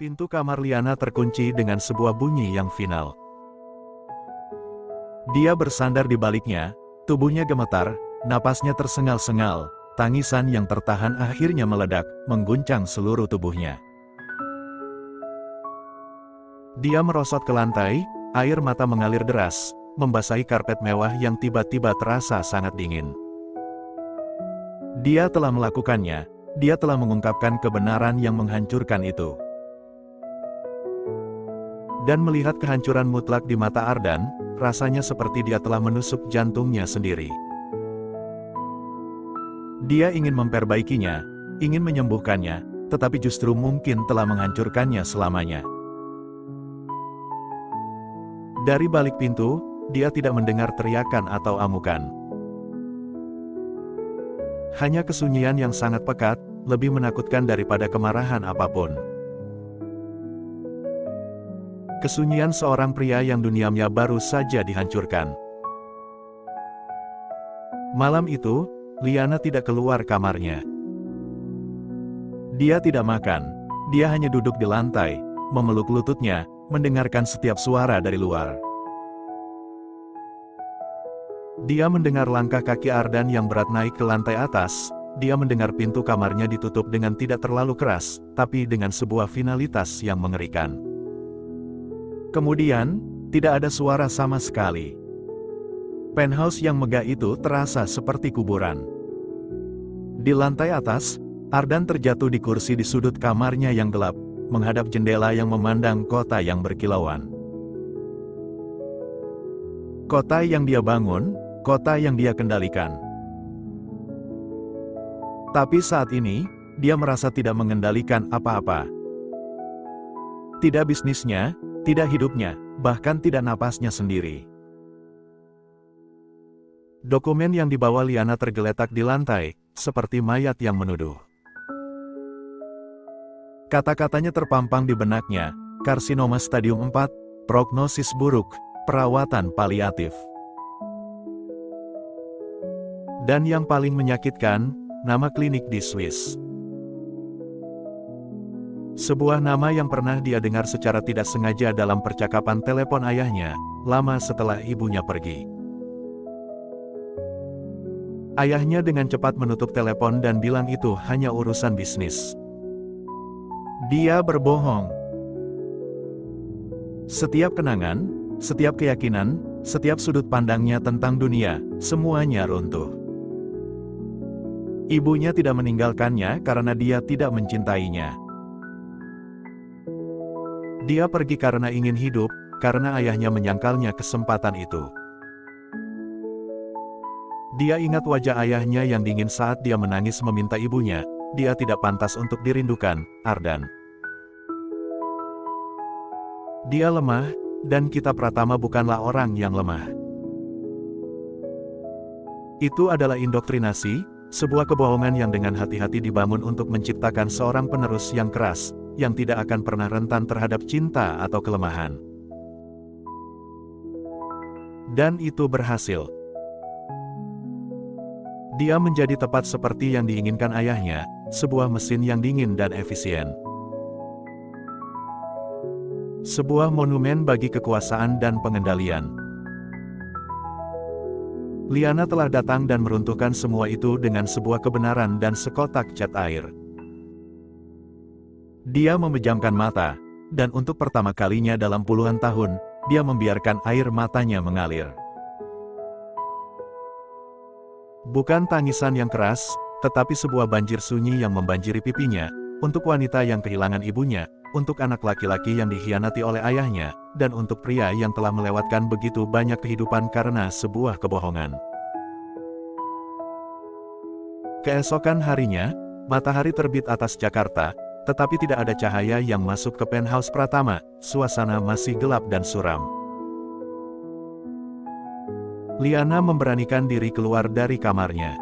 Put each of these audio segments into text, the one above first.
Pintu kamar Liana terkunci dengan sebuah bunyi yang final. Dia bersandar di baliknya, tubuhnya gemetar, napasnya tersengal-sengal, tangisan yang tertahan akhirnya meledak, mengguncang seluruh tubuhnya. Dia merosot ke lantai, air mata mengalir deras, membasahi karpet mewah yang tiba-tiba terasa sangat dingin. Dia telah melakukannya, dia telah mengungkapkan kebenaran yang menghancurkan itu. Dan melihat kehancuran mutlak di mata Ardan, rasanya seperti dia telah menusuk jantungnya sendiri. Dia ingin memperbaikinya, ingin menyembuhkannya, tetapi justru mungkin telah menghancurkannya selamanya. Dari balik pintu, dia tidak mendengar teriakan atau amukan. Hanya kesunyian yang sangat pekat, lebih menakutkan daripada kemarahan apapun. Kesunyian seorang pria yang dunianya baru saja dihancurkan. Malam itu, Liana tidak keluar kamarnya. Dia tidak makan, dia hanya duduk di lantai, memeluk lututnya, mendengarkan setiap suara dari luar. Dia mendengar langkah kaki Ardan yang berat naik ke lantai atas, dia mendengar pintu kamarnya ditutup dengan tidak terlalu keras, tapi dengan sebuah finalitas yang mengerikan. Kemudian, tidak ada suara sama sekali. Penthouse yang megah itu terasa seperti kuburan. Di lantai atas, Ardan terjatuh di kursi di sudut kamarnya yang gelap, menghadap jendela yang memandang kota yang berkilauan. Kota yang dia bangun, kota yang dia kendalikan. Tapi saat ini, dia merasa tidak mengendalikan apa-apa. Tidak bisnisnya, tidak hidupnya, bahkan tidak napasnya sendiri. Dokumen yang dibawa Liana tergeletak di lantai, seperti mayat yang menuduh. Kata-katanya terpampang di benaknya, karsinoma stadium 4, prognosis buruk, perawatan paliatif. Dan yang paling menyakitkan, nama klinik di Swiss. Sebuah nama yang pernah dia dengar secara tidak sengaja dalam percakapan telepon ayahnya, lama setelah ibunya pergi. Ayahnya dengan cepat menutup telepon dan bilang itu hanya urusan bisnis. Dia berbohong. Setiap kenangan, setiap keyakinan, setiap sudut pandangnya tentang dunia, semuanya runtuh. Ibunya tidak meninggalkannya karena dia tidak mencintainya. Dia pergi karena ingin hidup, karena ayahnya menyangkalnya kesempatan itu. Dia ingat wajah ayahnya yang dingin saat dia menangis meminta ibunya, dia tidak pantas untuk dirindukan, Ardan. Dia lemah, dan kita Pratama bukanlah orang yang lemah. Itu adalah indoktrinasi, sebuah kebohongan yang dengan hati-hati dibangun untuk menciptakan seorang penerus yang keras, yang tidak akan pernah rentan terhadap cinta atau kelemahan. Dan itu berhasil. Dia menjadi tepat seperti yang diinginkan ayahnya, sebuah mesin yang dingin dan efisien. Sebuah monumen bagi kekuasaan dan pengendalian. Liana telah datang dan meruntuhkan semua itu dengan sebuah kebenaran dan sekotak cat air. Dia memejamkan mata, dan untuk pertama kalinya dalam puluhan tahun, dia membiarkan air matanya mengalir. Bukan tangisan yang keras, tetapi sebuah banjir sunyi yang membanjiri pipinya, untuk wanita yang kehilangan ibunya, untuk anak laki-laki yang dikhianati oleh ayahnya, dan untuk pria yang telah melewatkan begitu banyak kehidupan karena sebuah kebohongan. Keesokan harinya, matahari terbit atas Jakarta, tetapi tidak ada cahaya yang masuk ke penthouse Pratama, suasana masih gelap dan suram. Liana memberanikan diri keluar dari kamarnya.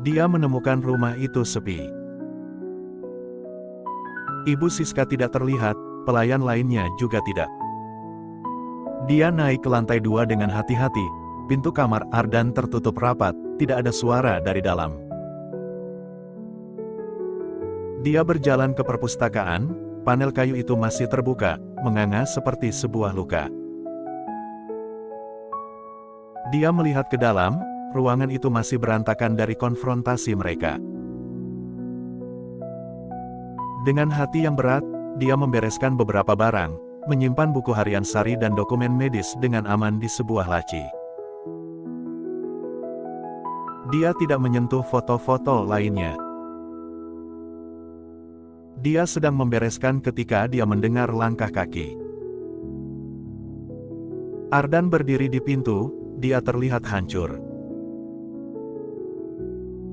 Dia menemukan rumah itu sepi. Ibu Siska tidak terlihat, pelayan lainnya juga tidak. Dia naik ke lantai 2 dengan hati-hati, pintu kamar Ardan tertutup rapat, tidak ada suara dari dalam. Dia berjalan ke perpustakaan, panel kayu itu masih terbuka, menganga seperti sebuah luka. Dia melihat ke dalam, ruangan itu masih berantakan dari konfrontasi mereka. Dengan hati yang berat, dia membereskan beberapa barang, menyimpan buku harian Sari dan dokumen medis dengan aman di sebuah laci. Dia tidak menyentuh foto-foto lainnya. Dia sedang membereskan ketika dia mendengar langkah kaki. Ardan berdiri di pintu, dia terlihat hancur.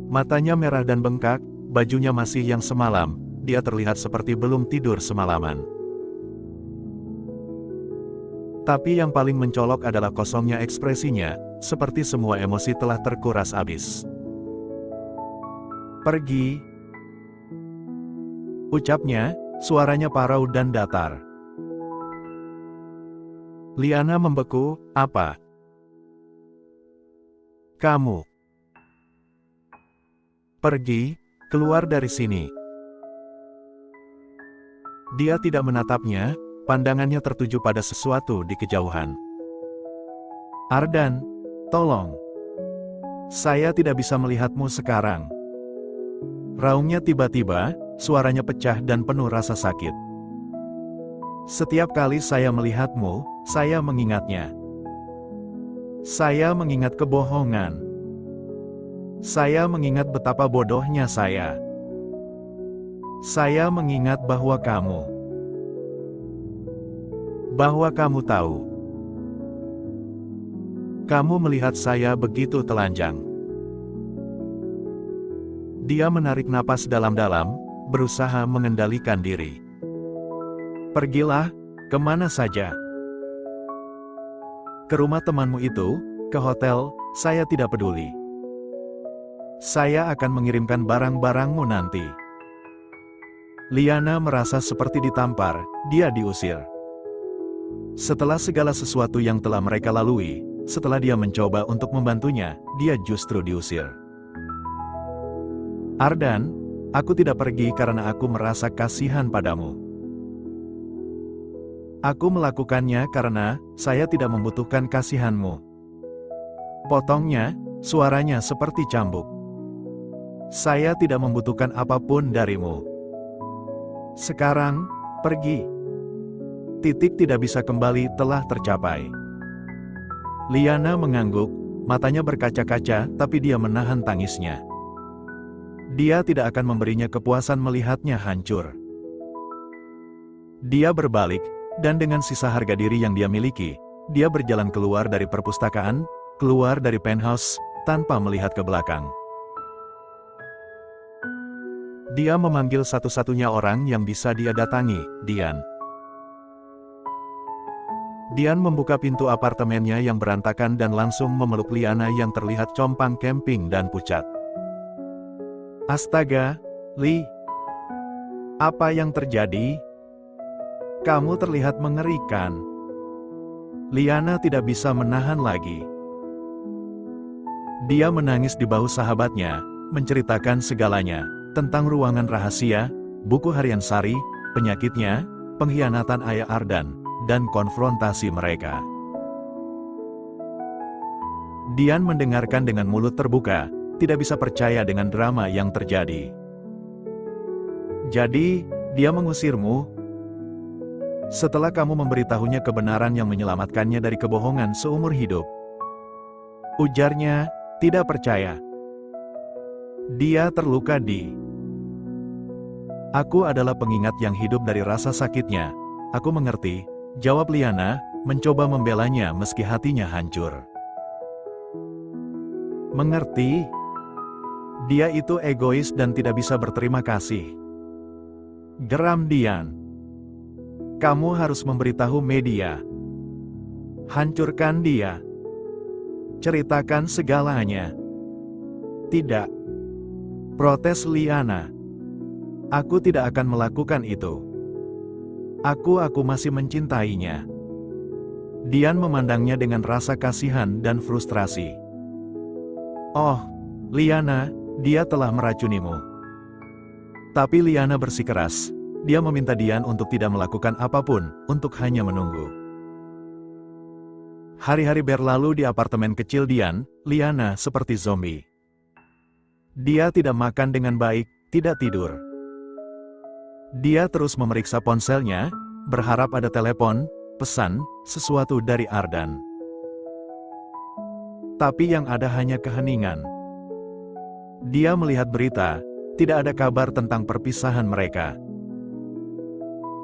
Matanya merah dan bengkak, bajunya masih yang semalam, dia terlihat seperti belum tidur semalaman. Tapi yang paling mencolok adalah kosongnya ekspresinya, seperti semua emosi telah terkuras habis. Pergi. Ucapnya, suaranya parau dan datar. Liana membeku, apa? Kamu. Pergi, keluar dari sini. Dia tidak menatapnya, pandangannya tertuju pada sesuatu di kejauhan. Ardan, tolong. Saya tidak bisa melihatmu sekarang. Raungnya tiba-tiba, suaranya pecah dan penuh rasa sakit. Setiap kali saya melihatmu, saya mengingatnya. Saya mengingat kebohongan. Saya mengingat betapa bodohnya saya. Saya mengingat bahwa kamu tahu. Kamu melihat saya begitu telanjang. Dia menarik napas dalam-dalam, berusaha mengendalikan diri. Pergilah, kemana saja. Ke rumah temanmu itu, ke hotel, saya tidak peduli. Saya akan mengirimkan barang-barangmu nanti. Liana merasa seperti ditampar, dia diusir. Setelah segala sesuatu yang telah mereka lalui, setelah dia mencoba untuk membantunya, dia justru diusir. Ardan, aku tidak pergi karena aku merasa kasihan padamu. Aku melakukannya karena saya tidak membutuhkan kasihanmu. Potongnya, suaranya seperti cambuk. Saya tidak membutuhkan apapun darimu. Sekarang, pergi. Titik tidak bisa kembali telah tercapai. Liana mengangguk, matanya berkaca-kaca tapi dia menahan tangisnya. Dia tidak akan memberinya kepuasan melihatnya hancur. Dia berbalik, dan dengan sisa harga diri yang dia miliki, dia berjalan keluar dari perpustakaan, keluar dari penthouse, tanpa melihat ke belakang. Dia memanggil satu-satunya orang yang bisa dia datangi, Dian. Dian membuka pintu apartemennya yang berantakan dan langsung memeluk Liana yang terlihat compang camping dan pucat. Astaga, Li. Apa yang terjadi? Kamu terlihat mengerikan. Liana tidak bisa menahan lagi. Dia menangis di bahu sahabatnya, menceritakan segalanya, tentang ruangan rahasia, buku harian Sari, penyakitnya, pengkhianatan ayah Ardan, dan konfrontasi mereka. Dian mendengarkan dengan mulut terbuka, tidak bisa percaya dengan drama yang terjadi. Jadi, dia mengusirmu? Setelah kamu memberitahunya kebenaran yang menyelamatkannya dari kebohongan seumur hidup. Ujarnya, tidak percaya. Dia terluka di. Aku adalah pengingat yang hidup dari rasa sakitnya. Aku mengerti, jawab Liana, mencoba membelanya meski hatinya hancur. Mengerti? Dia itu egois dan tidak bisa berterima kasih. Geram Dian. Kamu harus memberitahu media. Hancurkan dia. Ceritakan segalanya. Tidak. Protes Liana. Aku tidak akan melakukan itu. Aku masih mencintainya. Dian memandangnya dengan rasa kasihan dan frustrasi. Oh, Liana, dia telah meracunimu. Tapi Liana bersikeras. Dia meminta Dian untuk tidak melakukan apapun, untuk hanya menunggu. Hari-hari berlalu di apartemen kecil Dian, Liana seperti zombie. Dia tidak makan dengan baik, tidak tidur. Dia terus memeriksa ponselnya, berharap ada telepon, pesan, sesuatu dari Ardan. Tapi yang ada hanya keheningan. Dia melihat berita, tidak ada kabar tentang perpisahan mereka.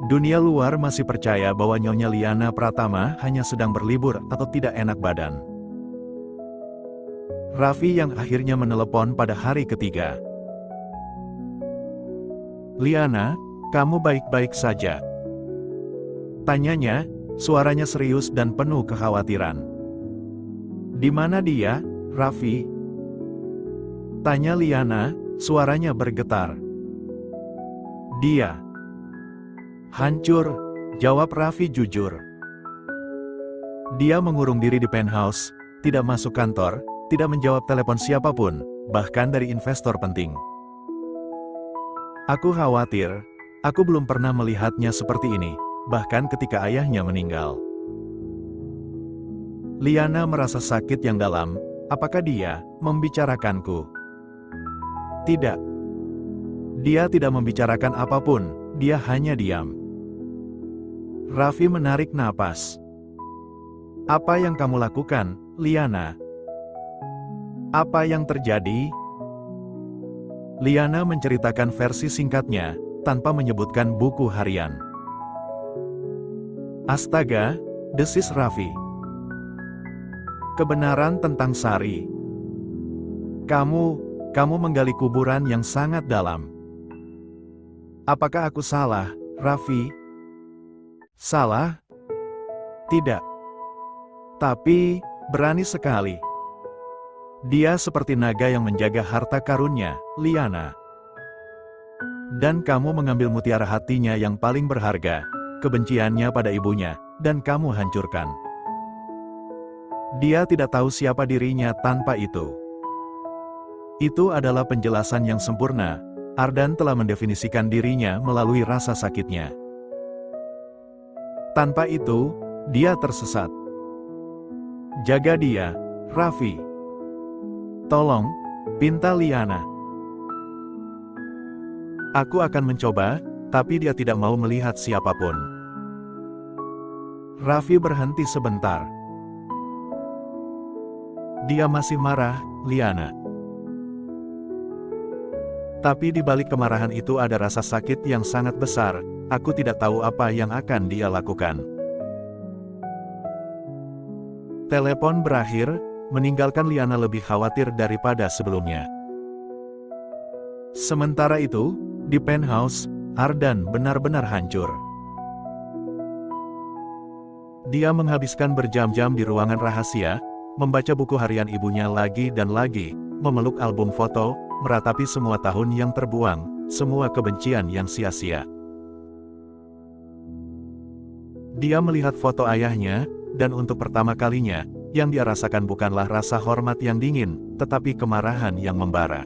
Dunia luar masih percaya bahwa Nyonya Liana Pratama hanya sedang berlibur atau tidak enak badan. Raffi yang akhirnya menelepon pada hari ketiga. Liana, kamu baik-baik saja? Tanyanya, suaranya serius dan penuh kekhawatiran. Di mana dia, Raffi? Tanya Liana, suaranya bergetar. Dia hancur, jawab Raffi jujur. Dia mengurung diri di penthouse, tidak masuk kantor, tidak menjawab telepon siapapun, bahkan dari investor penting. Aku khawatir, aku belum pernah melihatnya seperti ini, bahkan ketika ayahnya meninggal. Liana merasa sakit yang dalam. Apakah dia membicarakanku? Tidak. Dia tidak membicarakan apapun, dia hanya diam. Raffi menarik napas. Apa yang kamu lakukan, Liana? Apa yang terjadi? Liana menceritakan versi singkatnya, tanpa menyebutkan buku harian. Astaga, desis Raffi. Kebenaran tentang Sari. Kamu menggali kuburan yang sangat dalam. Apakah aku salah, Raffi? Salah? Tidak. Tapi, berani sekali. Dia seperti naga yang menjaga harta karunnya, Liana. Dan kamu mengambil mutiara hatinya yang paling berharga, kebenciannya pada ibunya, dan kamu hancurkan. Dia tidak tahu siapa dirinya tanpa itu. Itu adalah penjelasan yang sempurna. Ardan telah mendefinisikan dirinya melalui rasa sakitnya. Tanpa itu, dia tersesat. Jaga dia, Raffi. Tolong, pinta Liana. Aku akan mencoba, tapi dia tidak mau melihat siapapun. Raffi berhenti sebentar. Dia masih marah, Liana. Tapi di balik kemarahan itu ada rasa sakit yang sangat besar. Aku tidak tahu apa yang akan dia lakukan. Telepon berakhir, meninggalkan Liana lebih khawatir daripada sebelumnya. Sementara itu, di penthouse, Ardan benar-benar hancur. Dia menghabiskan berjam-jam di ruangan rahasia, membaca buku harian ibunya lagi dan lagi, memeluk album foto, meratapi semua tahun yang terbuang, semua kebencian yang sia-sia. Dia melihat foto ayahnya, dan untuk pertama kalinya, yang dia rasakan bukanlah rasa hormat yang dingin, tetapi kemarahan yang membara.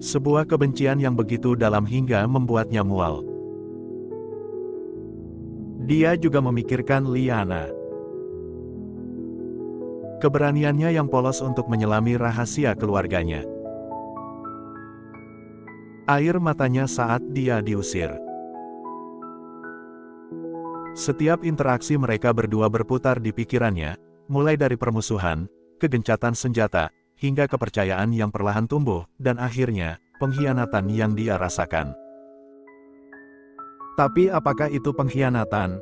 Sebuah kebencian yang begitu dalam hingga membuatnya mual. Dia juga memikirkan Liana. Keberaniannya yang polos untuk menyelami rahasia keluarganya. Air matanya saat dia diusir. Setiap interaksi mereka berdua berputar di pikirannya, mulai dari permusuhan, kegencatan senjata, hingga kepercayaan yang perlahan tumbuh, dan akhirnya, pengkhianatan yang dia rasakan. Tapi apakah itu pengkhianatan?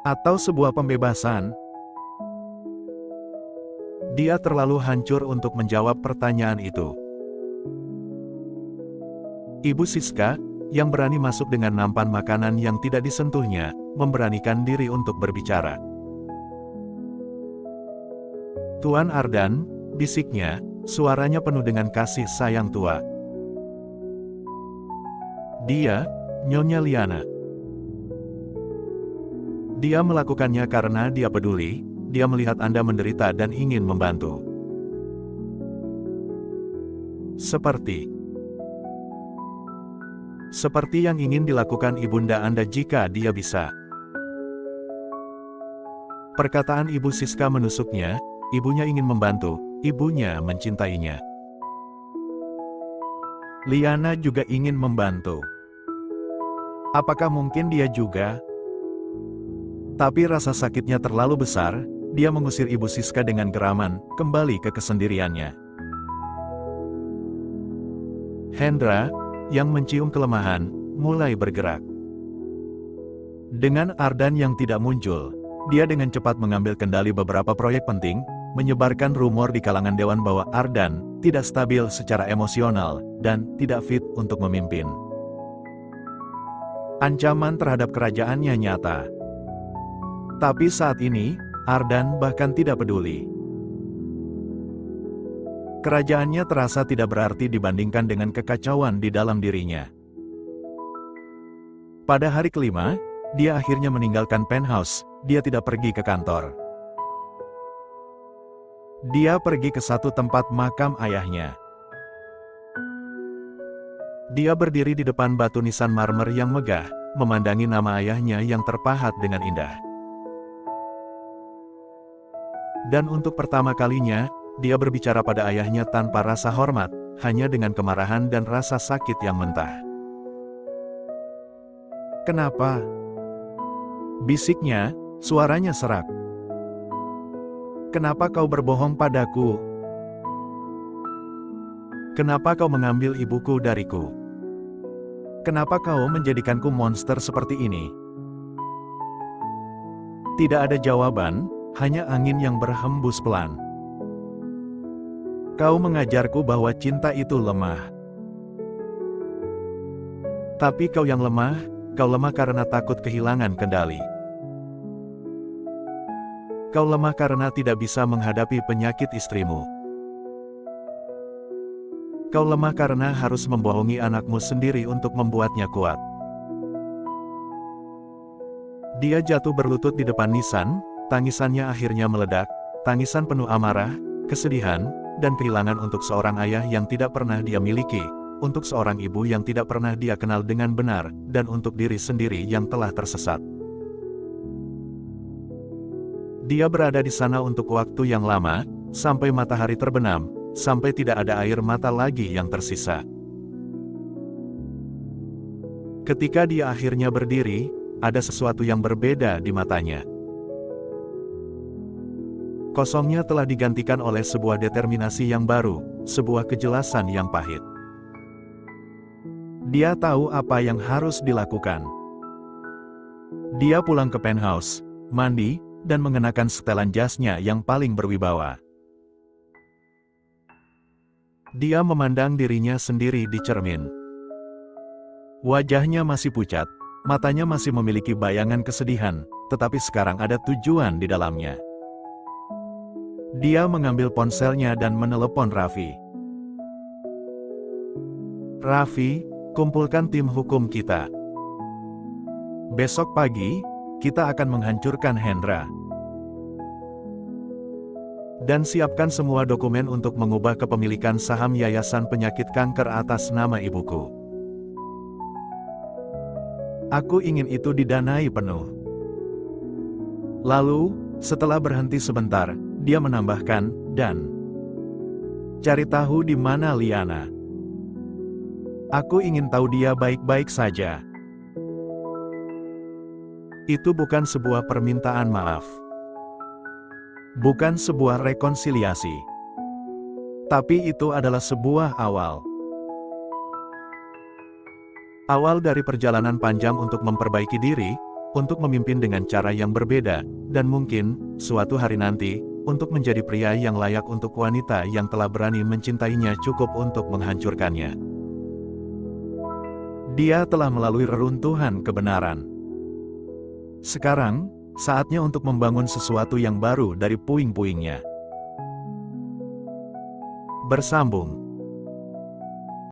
Atau sebuah pembebasan? Dia terlalu hancur untuk menjawab pertanyaan itu. Ibu Siska, yang berani masuk dengan nampan makanan yang tidak disentuhnya, memberanikan diri untuk berbicara. Tuan Ardan, bisiknya, suaranya penuh dengan kasih sayang tua. Dia, Nyonya Liana. Dia melakukannya karena dia peduli, dia melihat Anda menderita dan ingin membantu. Seperti yang ingin dilakukan ibunda Anda jika dia bisa. Perkataan Ibu Siska menusuknya, ibunya ingin membantu, ibunya mencintainya. Liana juga ingin membantu. Apakah mungkin dia juga? Tapi rasa sakitnya terlalu besar, dia mengusir Ibu Siska dengan geraman, kembali ke kesendiriannya. Hendra, yang mencium kelemahan, mulai bergerak. Dengan Ardan yang tidak muncul, dia dengan cepat mengambil kendali beberapa proyek penting, menyebarkan rumor di kalangan dewan bahwa Ardan tidak stabil secara emosional dan tidak fit untuk memimpin. Ancaman terhadap kerajaannya nyata. Tapi saat ini, Ardan bahkan tidak peduli. Kerajaannya terasa tidak berarti dibandingkan dengan kekacauan di dalam dirinya. Pada hari kelima, dia akhirnya meninggalkan penthouse. Dia tidak pergi ke kantor. Dia pergi ke satu tempat makam ayahnya. Dia berdiri di depan batu nisan marmer yang megah, memandangi nama ayahnya yang terpahat dengan indah. Dan untuk pertama kalinya, dia berbicara pada ayahnya tanpa rasa hormat, hanya dengan kemarahan dan rasa sakit yang mentah. "Kenapa?" bisiknya, suaranya serak. "Kenapa kau berbohong padaku? Kenapa kau mengambil ibuku dariku? Kenapa kau menjadikanku monster seperti ini?" Tidak ada jawaban, hanya angin yang berhembus pelan. "Kau mengajarku bahwa cinta itu lemah. Tapi kau yang lemah, kau lemah karena takut kehilangan kendali. Kau lemah karena tidak bisa menghadapi penyakit istrimu. Kau lemah karena harus membohongi anakmu sendiri untuk membuatnya kuat." Dia jatuh berlutut di depan nisan, tangisannya akhirnya meledak, tangisan penuh amarah, kesedihan, dan kehilangan untuk seorang ayah yang tidak pernah dia miliki, untuk seorang ibu yang tidak pernah dia kenal dengan benar, dan untuk diri sendiri yang telah tersesat. Dia berada di sana untuk waktu yang lama, sampai matahari terbenam, sampai tidak ada air mata lagi yang tersisa. Ketika dia akhirnya berdiri, ada sesuatu yang berbeda di matanya. Kosongnya telah digantikan oleh sebuah determinasi yang baru, sebuah kejelasan yang pahit. Dia tahu apa yang harus dilakukan. Dia pulang ke penthouse, mandi, dan mengenakan setelan jasnya yang paling berwibawa. Dia memandang dirinya sendiri di cermin. Wajahnya masih pucat, matanya masih memiliki bayangan kesedihan, tetapi sekarang ada tujuan di dalamnya. Dia mengambil ponselnya dan menelepon Raffi. "Raffi, kumpulkan tim hukum kita. Besok pagi, kita akan menghancurkan Hendra. Dan siapkan semua dokumen untuk mengubah kepemilikan saham Yayasan Penyakit Kanker atas nama ibuku. Aku ingin itu didanai penuh." Lalu, setelah berhenti sebentar, dia menambahkan, "Dan cari tahu di mana Liana. Aku ingin tahu dia baik-baik saja." Itu bukan sebuah permintaan maaf. Bukan sebuah rekonsiliasi. Tapi itu adalah sebuah awal. Awal dari perjalanan panjang untuk memperbaiki diri, untuk memimpin dengan cara yang berbeda, dan mungkin, suatu hari nanti, untuk menjadi pria yang layak untuk wanita yang telah berani mencintainya cukup untuk menghancurkannya. Dia telah melalui reruntuhan kebenaran. Sekarang, saatnya untuk membangun sesuatu yang baru dari puing-puingnya. Bersambung.